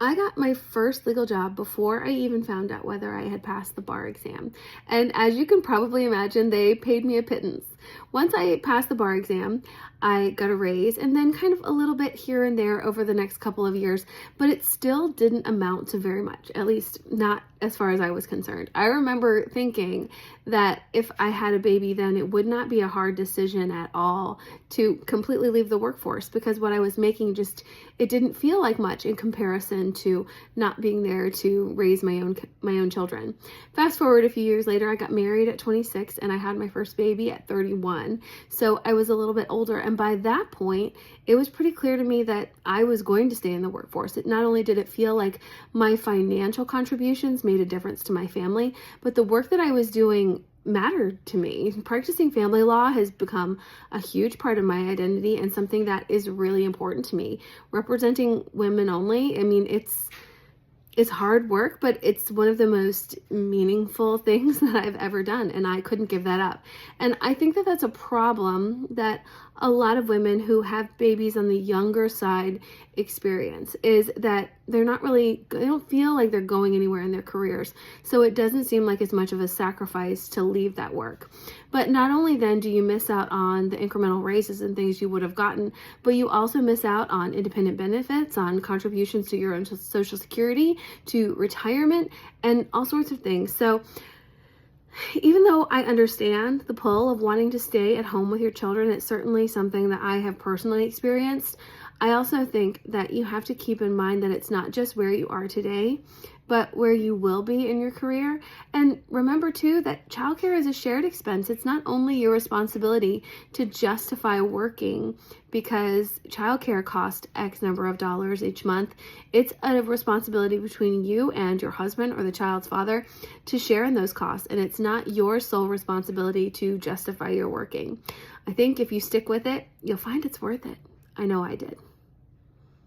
I got my first legal job before I even found out whether I had passed the bar exam. And as you can probably imagine, they paid me a pittance. Once I passed the bar exam, I got a raise and then kind of a little bit here and there over the next couple of years, but it still didn't amount to very much, at least not as far as I was concerned. I remember thinking that if I had a baby, then it would not be a hard decision at all to completely leave the workforce because what I was making it didn't feel like much in comparison to not being there to raise my own children. Fast forward a few years later, I got married at 26 and I had my first baby at 31. So I was a little bit older, and by that point, it was pretty clear to me that I was going to stay in the workforce. It not only did it feel like my financial contributions made a difference to my family, but the work that I was doing mattered to me. Practicing family law has become a huge part of my identity and something that is really important to me. Representing women only, I mean, it's hard work, but it's one of the most meaningful things that I've ever done, and I couldn't give that up. And I think that that's a problem that a lot of women who have babies on the younger side experience, is that they don't feel like they're going anywhere in their careers. So it doesn't seem like as much of a sacrifice to leave that work. But not only then do you miss out on the incremental raises and things you would have gotten, but you also miss out on independent benefits, on contributions to your own Social Security, to retirement, and all sorts of things. So even though I understand the pull of wanting to stay at home with your children, it's certainly something that I have personally experienced. I also think that you have to keep in mind that it's not just where you are today, but where you will be in your career. And remember too that childcare is a shared expense. It's not only your responsibility to justify working because childcare costs X number of dollars each month. It's a responsibility between you and your husband or the child's father to share in those costs. And it's not your sole responsibility to justify your working. I think if you stick with it, you'll find it's worth it. I know I did.